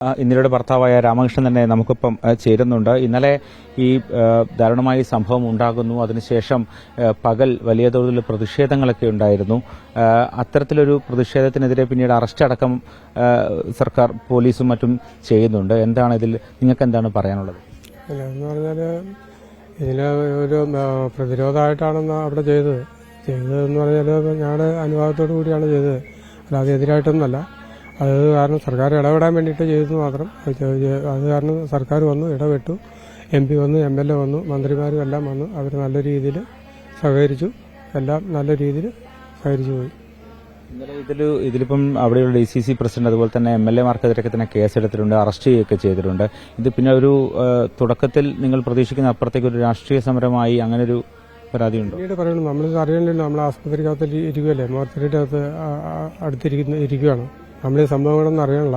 ഇന്ദിരയുടെ ഭർത്താവായ രാമകൃഷ്ണൻ തന്നെ നമുക്കൊപ്പം ചേരുന്നുണ്ട്. ഇന്നലെ ഈ ദാരുണമായ സംഭവം ഉണ്ടാകുന്നു. അതിനുശേഷം പകൽ വലിയ തോതിൽ പ്രതിഷേധങ്ങളൊക്കെ ഉണ്ടായിരുന്നു. അത്തരത്തിലൊരു പ്രതിഷേധത്തിനെതിരെ പിന്നീട് അറസ്റ്റ് അടക്കം സർക്കാർ പോലീസും മറ്റും ചെയ്യുന്നുണ്ട്. എന്താണ് ഇതിൽ നിങ്ങൾക്ക് എന്താണ് പറയാനുള്ളത്? എന്ന് പറഞ്ഞാൽ ഇതിന് ഒരു പ്രതിരോധമായിട്ടാണ് അവിടെ ചെയ്തതെന്ന് പറഞ്ഞാൽ ഞങ്ങളുടെ അനുവാദത്തോടു കൂടിയാണ് ചെയ്തത്, അല്ലാതെ എതിരായിട്ടൊന്നുമല്ല. അത് കാരണം സർക്കാർ ഇടപെടാൻ വേണ്ടിയിട്ട് ചെയ്തെന്ന് മാത്രം. അത് കാരണം സർക്കാർ വന്നു, ഇടപെട്ടു, MP വന്നു, MLA വന്നു, മന്ത്രിമാരും എല്ലാം വന്നു. അവർ നല്ല രീതിയിൽ സഹകരിച്ചു, എല്ലാം നല്ല രീതിയിൽ സഹകരിച്ചു പോയി. ഇന്നലെ ഇതിലിപ്പം അവിടെയുള്ള DCC പ്രസിഡന്റ് അതുപോലെ തന്നെ MLA മാർക്കെതിരെയൊക്കെ തന്നെ കേസെടുത്തിട്ടുണ്ട്, അറസ്റ്റ് ചെയ്യുകയൊക്കെ ചെയ്തിട്ടുണ്ട്. ഇത് പിന്നെ ഒരു തുടക്കത്തിൽ നിങ്ങൾ പ്രതീക്ഷിക്കുന്ന അപ്പുറത്തേക്ക് ഒരു രാഷ്ട്രീയ സമരമായി അങ്ങനെ ഒരു പരാതിയുണ്ടോ? പിന്നീട് പറയണം, നമ്മളിത് അറിയണില്ല. നമ്മൾ ആസ്പത്രിക്കകത്ത് ഇരിക്കുകയല്ലേ, മോർച്ചറിക്കകത്ത് ഇരിക്കുകയാണ്. നമ്മൾ ഈ സംഭവങ്ങളൊന്നും അറിയണ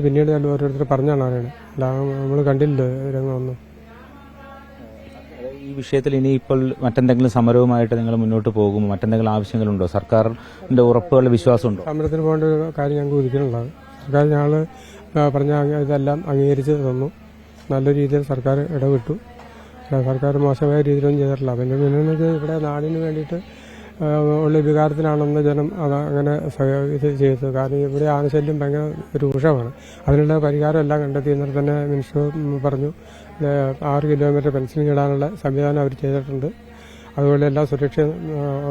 പിന്നീട് ഓരോരുത്തർ പറഞ്ഞാണ് അറിയണത്, അല്ലാതെ നമ്മൾ കണ്ടില്ലല്ലോ രംഗമൊന്നും. ഈ വിഷയത്തിൽ ഇനി ഇപ്പോൾ മറ്റെന്തെങ്കിലും സമരവുമായിട്ട് നിങ്ങൾ മുന്നോട്ട് പോകുമോ? മറ്റെന്തെങ്കിലും ആവശ്യങ്ങളുണ്ടോ? സർക്കാരിന്റെ ഉറപ്പുകളുടെ വിശ്വാസമുണ്ടോ? സമരത്തിന് പോകേണ്ട ഒരു കാര്യം ഞങ്ങൾക്ക് ഉദിക്കാനുള്ളത്. സർക്കാർ ഞങ്ങൾ പറഞ്ഞ ഇതെല്ലാം അംഗീകരിച്ച് തന്നു. നല്ല രീതിയിൽ സർക്കാർ ഇടപെട്ടു. സർക്കാർ മോശമായ രീതിയിലൊന്നും ചെയ്തിട്ടില്ല. അതിന്റെ മുന്നേ ഇവിടെ നാടിന് വേണ്ടിയിട്ട് ഉള്ള വികാരത്തിനാണെന്ന് ജനം അങ്ങനെ ഇത് ചെയ്തത്. കാരണം ഇവിടെ ആനശല്യം ഭയങ്കര രൂക്ഷമാണ്. അതിനുള്ള പരിഹാരം എല്ലാം കണ്ടെത്തി. ഇന്നലെ തന്നെ മിനിസ്റ്റർ പറഞ്ഞു 6 കിലോമീറ്റർ ഫെൻസിങ് ഇടാനുള്ള സംവിധാനം അവർ ചെയ്തിട്ടുണ്ട്. അതുപോലെ എല്ലാ സുരക്ഷയും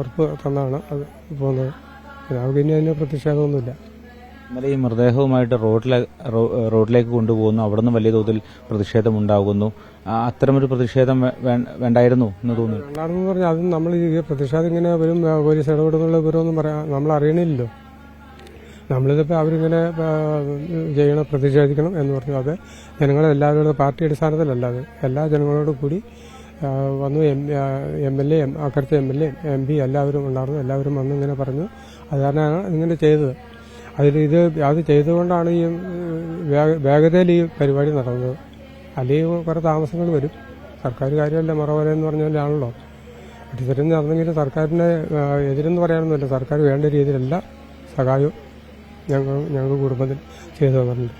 ഉറപ്പ് തന്നാണ് അത് പോകുന്നത്. നമുക്ക് ഇനി അതിന് പ്രതിഷേധമൊന്നുമില്ല. ഇന്നലെ ഈ മൃതദേഹവുമായിട്ട് റോഡിലേക്ക് കൊണ്ടുപോകുന്നു, അവിടെ നിന്ന് വലിയ തോതിൽ പ്രതിഷേധമുണ്ടാകുന്നു. അത്തരമൊരു പ്രതിഷേധം വേണ്ടായിരുന്നു എന്ന് തോന്നുന്നു. വേണ്ടാണെന്ന് പറഞ്ഞാൽ അതും നമ്മൾ ഈ പ്രതിഷേധം ഇങ്ങനെ വരും, പോലീസ് ഇടപെടുന്നുള്ള വിവരമൊന്നും നമ്മൾ അറിയണില്ലല്ലോ. നമ്മളിതിപ്പോൾ അവരിങ്ങനെ പ്രതിഷേധിക്കണം എന്ന് പറഞ്ഞു. അത് ജനങ്ങളെല്ലാവരും പാർട്ടി അടിസ്ഥാനത്തിലല്ല, അത് എല്ലാ ജനങ്ങളോടും കൂടി വന്നു. MLA, അക്കരത്തെ MLA, MP എല്ലാവരും ഉണ്ടായിരുന്നു. എല്ലാവരും വന്ന് ഇങ്ങനെ പറഞ്ഞു. അത് കാരണമാണ് ഇങ്ങനെ ചെയ്തത്. അത് ചെയ്തുകൊണ്ടാണ് ഈ വേഗതയിൽ ഈ പരിപാടി നടന്നത്. അല്ലെങ്കിൽ കുറെ താമസങ്ങൾ വരും. സർക്കാർ കാര്യമല്ല മറവര എന്ന് പറഞ്ഞാലാണല്ലോ. അടിത്തരം നടന്നെങ്കിൽ സർക്കാരിനെ എതിരെന്ന് പറയാനൊന്നുമില്ല. സർക്കാർ വേണ്ട രീതിയിലെല്ലാം സഹായവും ഞങ്ങളുടെ കുടുംബത്തിൽ ചെയ്തു തന്നിട്ടുണ്ട്.